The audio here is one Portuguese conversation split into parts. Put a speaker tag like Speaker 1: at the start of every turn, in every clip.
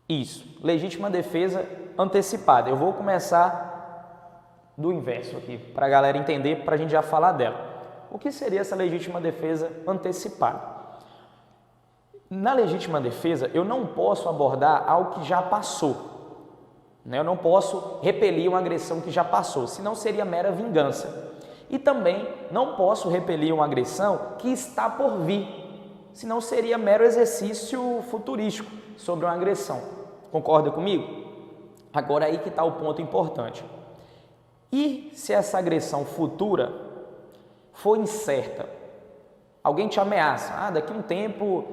Speaker 1: Isso, legítima defesa antecipada. Eu vou começar do inverso aqui, para a galera entender, para a gente já falar dela. O que seria essa legítima defesa antecipada? Na legítima defesa, eu não posso abordar algo que já passou. Eu não posso repelir uma agressão que já passou, senão seria mera vingança. E também não posso repelir uma agressão que está por vir, senão seria mero exercício futurístico sobre uma agressão. Concorda comigo? Agora aí que está o ponto importante. E se essa agressão futura for incerta? Alguém te ameaça, daqui a um tempo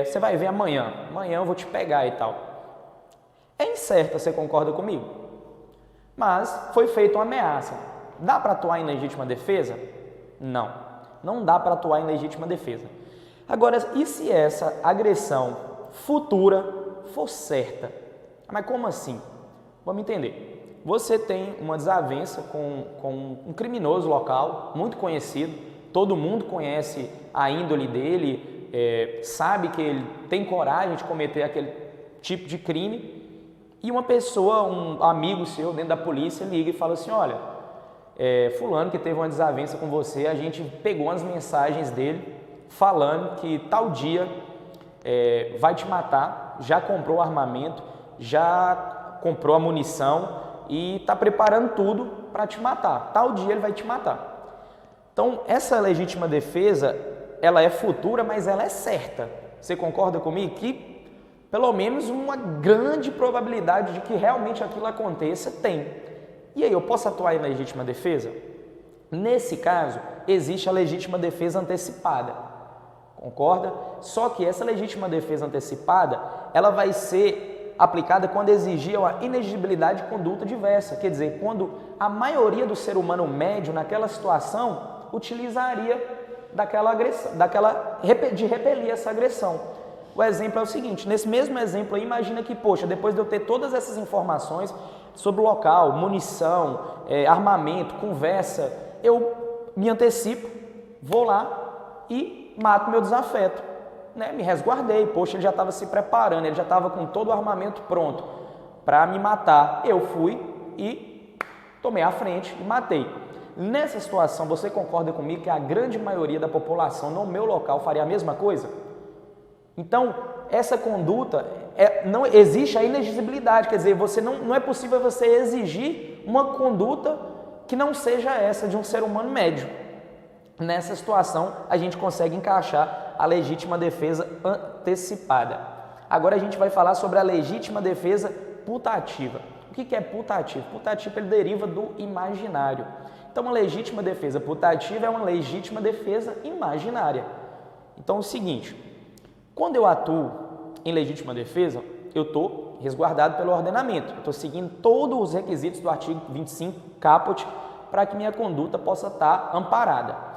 Speaker 1: você vai ver amanhã eu vou te pegar e tal. É incerta, você concorda comigo? Mas foi feita uma ameaça. Dá para atuar em legítima defesa? Não, não dá para atuar em legítima defesa. Agora, e se essa agressão futura for certa? Mas como assim? Vamos entender. Você tem uma desavença com um criminoso local, muito conhecido, todo mundo conhece a índole dele, sabe que ele tem coragem de cometer aquele tipo de crime, e uma pessoa, um amigo seu dentro da polícia, liga e fala assim, olha, fulano que teve uma desavença com você, a gente pegou as mensagens dele falando que tal dia vai te matar, já comprou o armamento, já comprou a munição e está preparando tudo para te matar. Tal dia ele vai te matar. Então, essa legítima defesa, ela é futura, mas ela é certa. Você concorda comigo? Que pelo menos uma grande probabilidade de que realmente aquilo aconteça tem. E aí, eu posso atuar em legítima defesa? Nesse caso, existe a legítima defesa antecipada. Concorda? Só que essa legítima defesa antecipada, ela vai ser aplicada quando exigir a inexigibilidade de conduta diversa. Quer dizer, quando a maioria do ser humano médio, naquela situação, utilizaria de repelir essa agressão. O exemplo é o seguinte, nesse mesmo exemplo aí, imagina que, poxa, depois de eu ter todas essas informações sobre o local, munição, armamento, conversa, eu me antecipo, vou lá e mato meu desafeto, me resguardei, poxa, ele já estava se preparando, ele já estava com todo o armamento pronto para me matar, eu fui e tomei a frente e matei. Nessa situação, você concorda comigo que a grande maioria da população no meu local faria a mesma coisa? Então, essa conduta, não existe a inexigibilidade, quer dizer, não é possível você exigir uma conduta que não seja essa de um ser humano médio. Nessa situação, a gente consegue encaixar a legítima defesa antecipada. Agora a gente vai falar sobre a legítima defesa putativa. O que é putativo? Putativo ele deriva do imaginário. Então, uma legítima defesa putativa é uma legítima defesa imaginária. Então, é o seguinte, quando eu atuo em legítima defesa, eu estou resguardado pelo ordenamento. Eu estou seguindo todos os requisitos do artigo 25 caput para que minha conduta possa estar amparada.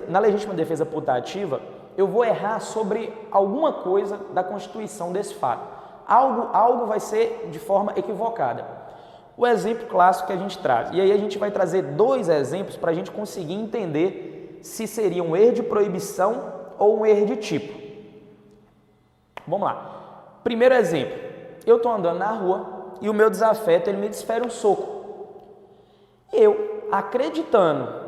Speaker 1: Na legítima defesa putativa, eu vou errar sobre alguma coisa da constituição desse fato. Algo vai ser de forma equivocada. O exemplo clássico que a gente traz. E aí a gente vai trazer 2 exemplos para a gente conseguir entender se seria um erro de proibição ou um erro de tipo. Vamos lá. Primeiro exemplo. Eu estou andando na rua e o meu desafeto ele me desfere um soco. Eu, acreditando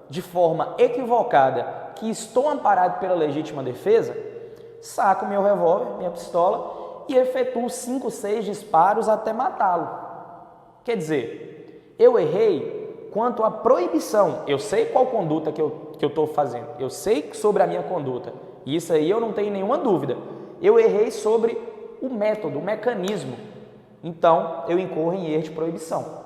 Speaker 1: de forma equivocada que estou amparado pela legítima defesa, saco meu revólver, minha pistola e efetuo 5, 6 disparos até matá-lo. Quer dizer, eu errei quanto à proibição. Eu sei qual conduta que eu estou fazendo. Eu sei sobre a minha conduta. E isso aí eu não tenho nenhuma dúvida. Eu errei sobre o método, o mecanismo. Então, eu incorro em erro de proibição.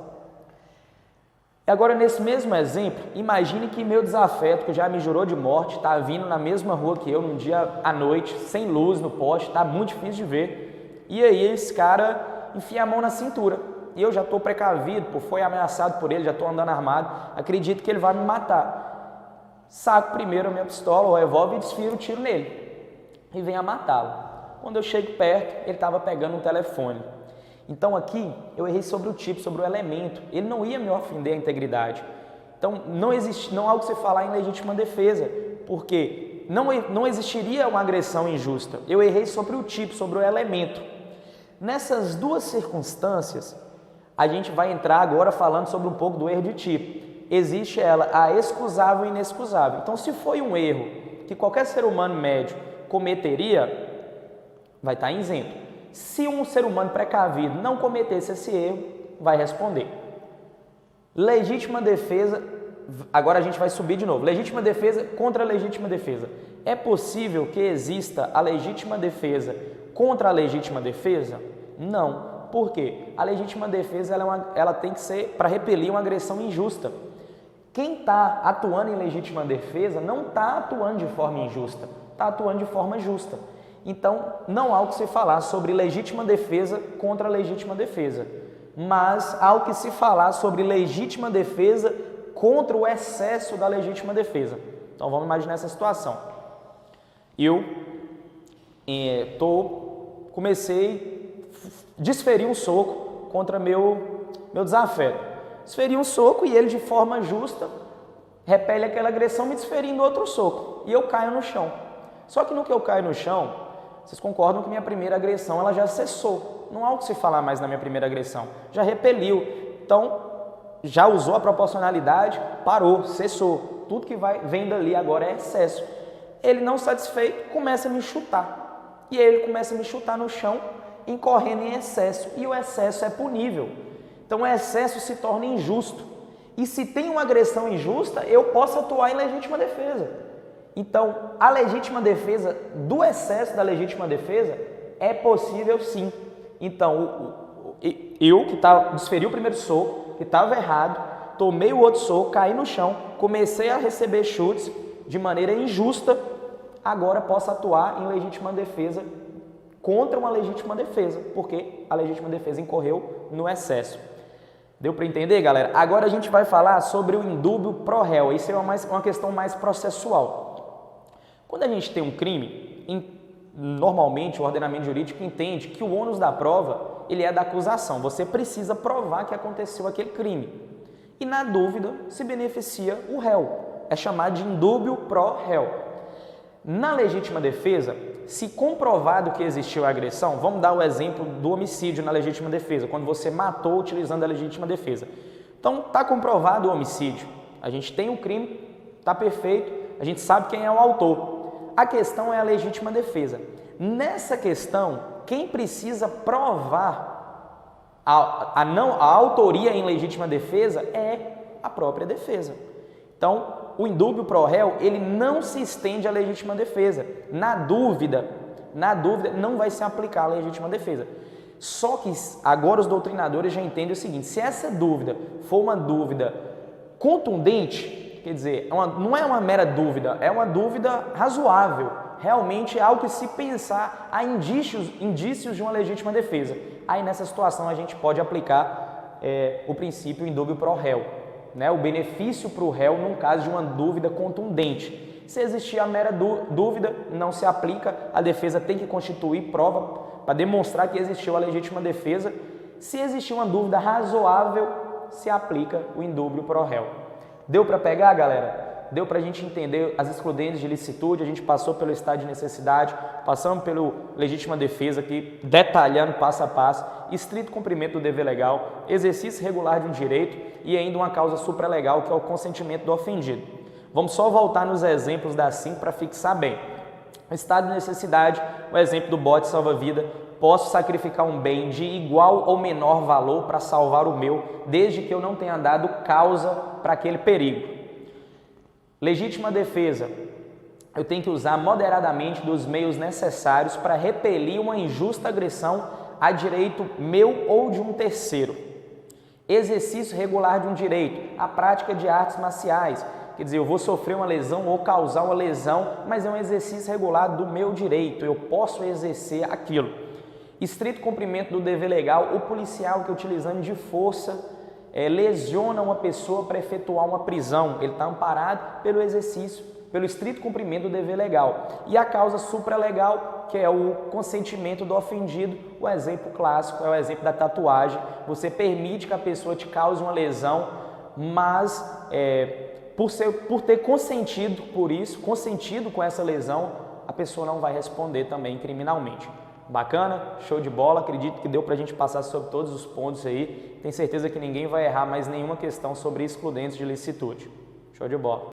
Speaker 1: Agora, nesse mesmo exemplo, imagine que meu desafeto, que já me jurou de morte, está vindo na mesma rua que eu, num dia à noite, sem luz no poste, está muito difícil de ver. E aí esse cara enfia a mão na cintura. E eu já estou precavido, foi ameaçado por ele, já estou andando armado, acredito que ele vai me matar. Saco primeiro a minha pistola, o revólver e desfio o tiro nele. E venho a matá-lo. Quando eu chego perto, ele estava pegando um telefone. Então aqui eu errei sobre o tipo, sobre o elemento. Ele não ia me ofender a integridade. Então não há o que você falar em legítima defesa, porque não existiria uma agressão injusta. Eu errei sobre o tipo, sobre o elemento. Nessas duas circunstâncias, a gente vai entrar agora falando sobre um pouco do erro de tipo. Existe a excusável e inexcusável. Então, se foi um erro que qualquer ser humano médio cometeria, vai estar isento. Se um ser humano precavido não cometesse esse erro, vai responder. Legítima defesa, agora a gente vai subir de novo. Legítima defesa contra a legítima defesa. É possível que exista a legítima defesa contra a legítima defesa? Não. Por quê? A legítima defesa ela tem que ser para repelir uma agressão injusta. Quem está atuando em legítima defesa não está atuando de forma injusta, está atuando de forma justa. Então, não há o que se falar sobre legítima defesa contra legítima defesa, mas há o que se falar sobre legítima defesa contra o excesso da legítima defesa. Então, vamos imaginar essa situação. Eu comecei a desferir um soco contra meu desafeto. Desferi um soco e ele, de forma justa, repele aquela agressão me desferindo outro soco. E eu caio no chão. Só que no que eu caio no chão, vocês concordam que minha primeira agressão ela já cessou. Não há o que se falar mais na minha primeira agressão. Já repeliu. Então, já usou a proporcionalidade, parou, cessou. Tudo que vem dali agora é excesso. Ele, não satisfeito, começa a me chutar. E aí ele começa a me chutar no chão, incorrendo em excesso. E o excesso é punível. Então, o excesso se torna injusto. E se tem uma agressão injusta, eu posso atuar em legítima defesa. Então, a legítima defesa do excesso da legítima defesa é possível sim. Então, eu que desferi o primeiro soco, que estava errado, tomei o outro soco, caí no chão, comecei a receber chutes de maneira injusta, agora posso atuar em legítima defesa contra uma legítima defesa, porque a legítima defesa incorreu no excesso. Deu para entender, galera? Agora a gente vai falar sobre o indúbio pro réu. Isso é uma questão mais processual. Quando a gente tem um crime, normalmente o ordenamento jurídico entende que o ônus da prova ele é da acusação. Você precisa provar que aconteceu aquele crime. E na dúvida se beneficia o réu. É chamado de indúbio pro réu. Na legítima defesa, se comprovado que existiu a agressão, vamos dar o exemplo do homicídio na legítima defesa, quando você matou utilizando a legítima defesa. Então, está comprovado o homicídio, a gente tem o crime, está perfeito, a gente sabe quem é o autor. A questão é a legítima defesa. Nessa questão, quem precisa provar a autoria em legítima defesa é a própria defesa. Então, o indúbio pro réu, ele não se estende à legítima defesa. Na dúvida, não vai se aplicar a legítima defesa. Só que agora os doutrinadores já entendem o seguinte, se essa dúvida for uma dúvida contundente, quer dizer, não é uma mera dúvida, é uma dúvida razoável, realmente é algo que se pensar, há indícios de uma legítima defesa. Aí nessa situação a gente pode aplicar o princípio indúbio pro réu. O benefício para o réu num caso de uma dúvida contundente. Se existir a mera dúvida, não se aplica, a defesa tem que constituir prova para demonstrar que existiu a legítima defesa. Se existir uma dúvida razoável, se aplica o indúbio pro réu. Deu para pegar, galera? Deu para a gente entender as excludentes de licitude, a gente passou pelo estado de necessidade, passamos pelo legítima defesa aqui, detalhando passo a passo, estrito cumprimento do dever legal, exercício regular de um direito e ainda uma causa supralegal, que é o consentimento do ofendido. Vamos só voltar nos exemplos da 5 para fixar bem. Estado de necessidade, o exemplo do bote salva-vida, posso sacrificar um bem de igual ou menor valor para salvar o meu, desde que eu não tenha dado causa para aquele perigo. Legítima defesa, eu tenho que usar moderadamente dos meios necessários para repelir uma injusta agressão a direito meu ou de um terceiro. Exercício regular de um direito, a prática de artes marciais, quer dizer, eu vou sofrer uma lesão ou causar uma lesão, mas é um exercício regular do meu direito, eu posso exercer aquilo. Estrito cumprimento do dever legal, o policial que utilizando de força lesiona uma pessoa para efetuar uma prisão, ele está amparado pelo exercício, pelo estrito cumprimento do dever legal. E a causa supralegal, que é o consentimento do ofendido, o exemplo clássico é o exemplo da tatuagem. Você permite que a pessoa te cause uma lesão, mas por ter consentido por isso, consentido com essa lesão, a pessoa não vai responder também criminalmente. Bacana? Show de bola. Acredito que deu para a gente passar sobre todos os pontos aí. Tenho certeza que ninguém vai errar mais nenhuma questão sobre excludentes de licitude. Show de bola.